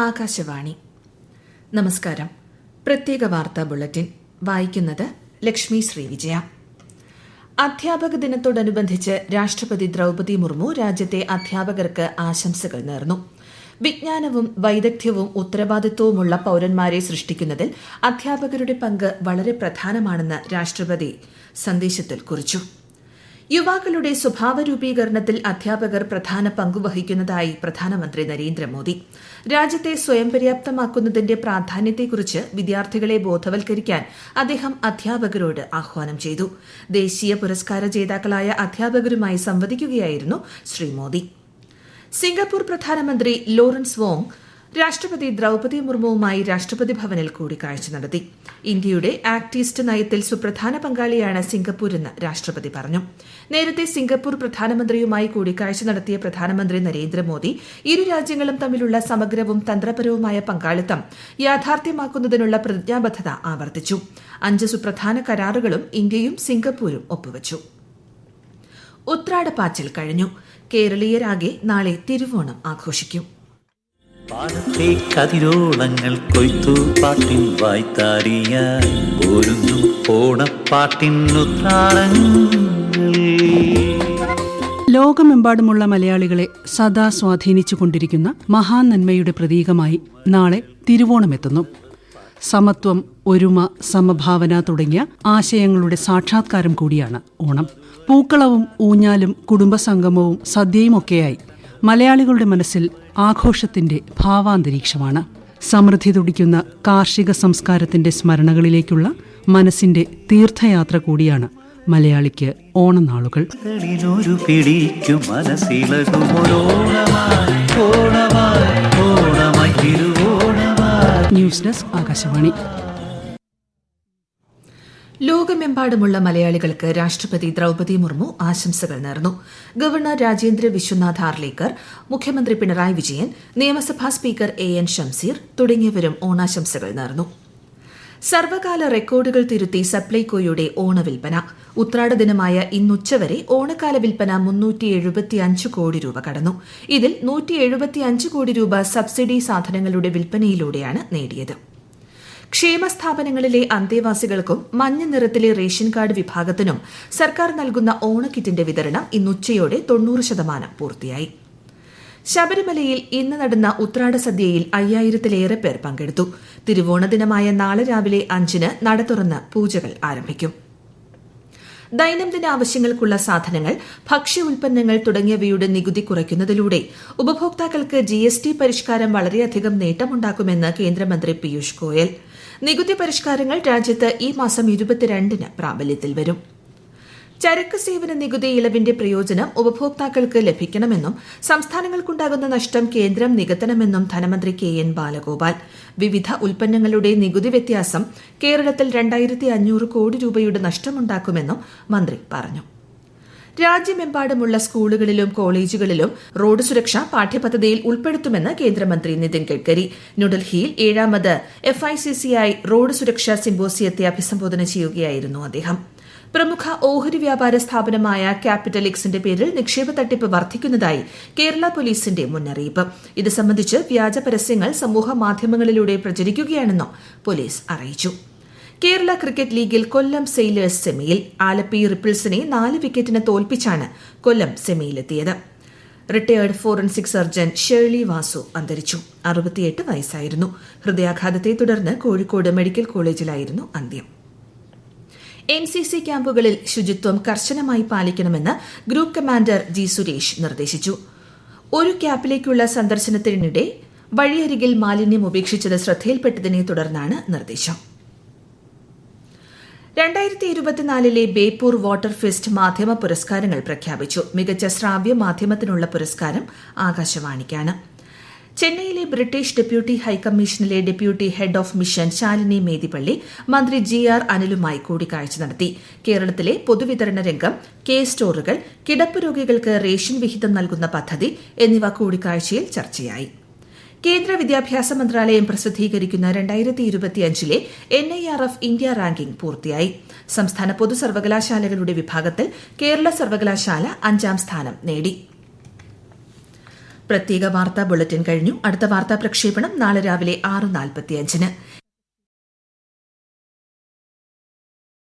ആകാശവാണി. നമസ്കാരം. പ്രത്യേക വാർത്താ ബുള്ളറ്റിൻ വായിക്കുന്നത് ലക്ഷ്മി ശ്രീവിജയ. അധ്യാപക ദിനത്തോടനുബന്ധിച്ച് രാഷ്ട്രപതി ദ്രൌപദി മുർമു രാജ്യത്തെ അധ്യാപകർക്ക് ആശംസകൾ നേർന്നു. വിജ്ഞാനവും വൈദഗ്ധ്യവും ഉത്തരവാദിത്വവുമുള്ള പൌരന്മാരെ സൃഷ്ടിക്കുന്നതിൽ അധ്യാപകരുടെ പങ്ക് വളരെ പ്രധാനമാണെന്ന് രാഷ്ട്രപതി സന്ദേശത്തിൽ കുറിച്ചു. യുവാക്കളുടെ സ്വഭാവ രൂപീകരണത്തിൽ അധ്യാപകർ പ്രധാന പങ്കുവഹിക്കുന്നതായി പ്രധാനമന്ത്രി നരേന്ദ്രമോദി. രാജ്യത്തെ സ്വയം പര്യാപ്തമാക്കുന്നതിന്റെ പ്രാധാന്യത്തെക്കുറിച്ച് വിദ്യാർത്ഥികളെ ബോധവൽക്കരിക്കാൻ അദ്ദേഹം അധ്യാപകരോട് ആഹ്വാനം ചെയ്തു. ദേശീയ പുരസ്കാര ജേതാക്കളായ അധ്യാപകരുമായി സംവദിക്കുകയായിരുന്നു ശ്രീ മോദി. സിംഗപ്പൂർ പ്രധാനമന്ത്രി ലോറൻസ് വോങ് രാഷ്ട്രപതി ദ്രൌപദി മുർമുവുമായി രാഷ്ട്രപതി ഭവനിൽ കൂടിക്കാഴ്ച നടത്തി. ഇന്ത്യയുടെ ആക്ട് ഈസ്റ്റ് നയത്തിൽ സുപ്രധാന പങ്കാളിയാണ് സിംഗപ്പൂരെന്ന് രാഷ്ട്രപതി പറഞ്ഞു. നേരത്തെ സിംഗപ്പൂർ പ്രധാനമന്ത്രിയുമായി കൂടിക്കാഴ്ച നടത്തിയ പ്രധാനമന്ത്രി നരേന്ദ്രമോദി ഇരു രാജ്യങ്ങളും തമ്മിലുള്ള സമഗ്രവും തന്ത്രപരവുമായ പങ്കാളിത്തം യാഥാർത്ഥ്യമാക്കുന്നതിനുള്ള പ്രതിജ്ഞാബദ്ധത ആവർത്തിച്ചു. 5 സുപ്രധാന കരാറുകളും ഇന്ത്യയും സിംഗപ്പൂരും ഒപ്പുവച്ചു. ഉത്രാടപ്പാച്ചിൽ കഴിഞ്ഞു. കേരളീയരാകെ നാളെ തിരുവോണം ആഘോഷിക്കും. പാടത്തെ കതിരോളങ്ങൾ കൊയ്ത്തു പാട്ടിൻ വായ്ത്താരിയായി ഒരുങ്ങും ഓണപ്പാട്ടിൻ ഉത്രാടങ്ങൾ. ലോകമെമ്പാടുമുള്ള മലയാളികളെ സദാ സ്വാധീനിച്ചുകൊണ്ടിരിക്കുന്ന മഹാനന്മയുടെ പ്രതീകമായി നാളെ തിരുവോണമെത്തുന്നു. സമത്വം, ഒരുമ, സമഭാവന തുടങ്ങിയ ആശയങ്ങളുടെ സാക്ഷാത്കാരം കൂടിയാണ് ഓണം. പൂക്കളവും ഊഞ്ഞാലും കുടുംബസംഗമവും സദ്യയുമൊക്കെയായി മലയാളികളുടെ മനസ്സിൽ ആഘോഷത്തിന്റെ ഭാവാന്തരീക്ഷമാണ്. സമൃദ്ധി തുടിക്കുന്ന കാർഷിക സംസ്കാരത്തിന്റെ സ്മരണകളിലേക്കുള്ള മനസ്സിന്റെ തീർത്ഥയാത്ര കൂടിയാണ് മലയാളിക്ക് ഓണനാളുകൾ. News desk Akashvani. ലോകമെമ്പാടുമുള്ള മലയാളികൾക്ക് രാഷ്ട്രപതി ദ്രൌപദി മുർമു ആശംസകൾ നേർന്നു. ഗവർണർ രാജേന്ദ്ര വിശ്വനാഥ് ഹാർലേക്കർ, മുഖ്യമന്ത്രി പിണറായി വിജയൻ, നിയമസഭാ സ്പീക്കർ AN ഷംസീർ തുടങ്ങിയവരും ഓണാശംസകൾ നേർന്നു. സർവകാല റെക്കോർഡുകൾ തിരുത്തി സപ്ലൈകോയുടെ ഓണവിൽപ്പന. ഉത്രാട ദിനമായ ഇന്നുച്ചവരെ ഓണക്കാല വിൽപ്പന 375 കോടി രൂപ കടന്നു. ഇതിൽ 175 കോടി രൂപ സബ്സിഡി സാധനങ്ങളുടെ വിൽപ്പനയിലൂടെയാണ് നേടിയത്. ക്ഷേമസ്ഥാപനങ്ങളിലെ അന്തേവാസികൾക്കും മഞ്ഞ നിറത്തിലെ റേഷൻ കാർഡ് വിഭാഗത്തിനും സർക്കാർ നൽകുന്ന ഓണക്കിറ്റിന്റെ വിതരണം ഇന്നുച്ചയോടെ 90% പൂർത്തിയായി. ശബരിമലയിൽ ഇന്ന് നടന്ന ഉത്രാട സദ്യയിൽ 5000-ലേറെ പേർ പങ്കെടുത്തു. തിരുവോണ ദിനമായ നാളെ രാവിലെ 5-ന് നട തുറന്ന് പൂജകൾ ആരംഭിക്കും. ദൈനംദിന ആവശ്യങ്ങൾക്കുള്ള സാധനങ്ങൾ, ഭക്ഷ്യ ഉൽപ്പന്നങ്ങൾ തുടങ്ങിയവയുടെ നികുതി കുറയ്ക്കുന്നതിലൂടെ ഉപഭോക്താക്കൾക്ക് GST പരിഷ്കാരം വളരെയധികം നേട്ടമുണ്ടാക്കുമെന്ന് കേന്ദ്രമന്ത്രി പീയൂഷ് ഗോയൽ. നികുതി പരിഷ്കാരങ്ങൾ രാജ്യത്ത് ഈ മാസം 22-ന് പ്രാബല്യത്തിൽ വരും. ചരക്ക് സേവന നികുതി ഇളവിന്റെ പ്രയോജനം ഉപഭോക്താക്കൾക്ക് ലഭിക്കണമെന്നും സംസ്ഥാനങ്ങൾക്കുണ്ടാകുന്ന നഷ്ടം കേന്ദ്രം നികത്തണമെന്നും ധനമന്ത്രി KN ബാലഗോപാൽ. വിവിധ ഉൽപ്പന്നങ്ങളുടെ നികുതി വ്യത്യാസം കേരളത്തിൽ 2500 കോടി രൂപയുടെ നഷ്ടമുണ്ടാക്കുമെന്നും മന്ത്രി പറഞ്ഞു. രാജ്യമെമ്പാടുമുള്ള സ്കൂളുകളിലും കോളേജുകളിലും റോഡ് സുരക്ഷ പാഠ്യപദ്ധതിയിൽ ഉൾപ്പെടുത്തുമെന്ന് കേന്ദ്രമന്ത്രി നിതിൻ ഗഡ്കരി. ന്യൂഡൽഹിയിൽ 7ാമത് FICCI റോഡ് സുരക്ഷാ സിമ്പോസിയത്തെ അഭിസംബോധന ചെയ്യുകയായിരുന്നു അദ്ദേഹം. പ്രമുഖ ഓഹരി വ്യാപാര സ്ഥാപനമായ ക്യാപിറ്റൽ എക്സിന്റെ പേരിൽ നിക്ഷേപ തട്ടിപ്പ് വർദ്ധിക്കുന്നതായി കേരള പോലീസിന്റെ മുന്നറിയിപ്പ്. ഇത് സംബന്ധിച്ച് വ്യാജ പരസ്യങ്ങൾ സമൂഹ മാധ്യമങ്ങളിലൂടെ പ്രചരിക്കുകയാണെന്നും പോലീസ് അറിയിച്ചു. കേരള ക്രിക്കറ്റ് ലീഗിൽ കൊല്ലം സെയിലേഴ്സ് സെമിയിൽ. ആലപ്പി റിപ്പിൾസിനെ 4 വിക്കറ്റിന് തോൽപ്പിച്ചാണ് കൊല്ലം സെമിയിലെത്തിയത്. Retired forensic surgeon Shirley Vasu അന്തരിച്ചു. 68 വയസ്സായിരുന്നു. ഹൃദയാഘാതത്തെ തുടർന്ന് കോഴിക്കോട് മെഡിക്കൽ കോളേജിലായിരുന്നു അന്ത്യം. NCC ക്യാമ്പുകളിൽ ശുചിത്വം കർശനമായി പാലിക്കണമെന്ന് ഗ്രൂപ്പ് കമാൻഡർ G സുരേഷ് നിർദ്ദേശിച്ചു. ഒരു ക്യാമ്പിലേക്കുള്ള സന്ദർശനത്തിനിടെ വഴിയരികിൽ മാലിന്യം ഉപേക്ഷിച്ചത് ശ്രദ്ധയിൽപ്പെട്ടതിനെ തുടർന്നാണ് നിർദ്ദേശം. 2024-ലെ ബേപ്പൂർ വാട്ടർ ഫെസ്റ്റ് മാധ്യമ പുരസ്കാരങ്ങൾ പ്രഖ്യാപിച്ചു. മികച്ച ശ്രാവ്യ മാധ്യമത്തിനുള്ള പുരസ്കാരം ആകാശവാണിക്കാണ്. ചെന്നൈയിലെ ബ്രിട്ടീഷ് ഡെപ്യൂട്ടി ഹൈക്കമ്മീഷനിലെ deputy head of mission Shalini Medipalli മന്ത്രി GR അനിലുമായി കൂടിക്കാഴ്ച നടത്തി. കേരളത്തിലെ പൊതുവിതരണ രംഗം, സ്റ്റോറുകൾ, കിടപ്പ് രോഗികൾക്ക് റേഷൻ വിഹിതം നൽകുന്ന പദ്ധതി എന്നിവ കൂടിക്കാഴ്ചയിൽ ചർച്ചയായി. കേന്ദ്ര വിദ്യാഭ്യാസ മന്ത്രാലയം പ്രസിദ്ധീകരിക്കുന്ന 2025-ലെ NIRF ഇന്ത്യ റാങ്കിംഗ് പൂർത്തിയായി. സംസ്ഥാന പൊതു സർവകലാശാലകളുടെ വിഭാഗത്തിൽ കേരള സർവകലാശാല 5ാം സ്ഥാനം നേടി. പ്രത്യേക വാർത്താ ബുള്ളറ്റിൻ കഴിഞ്ഞു. അടുത്ത വാർത്താ പ്രക്ഷേപണം നാളെ രാവിലെ 6:45.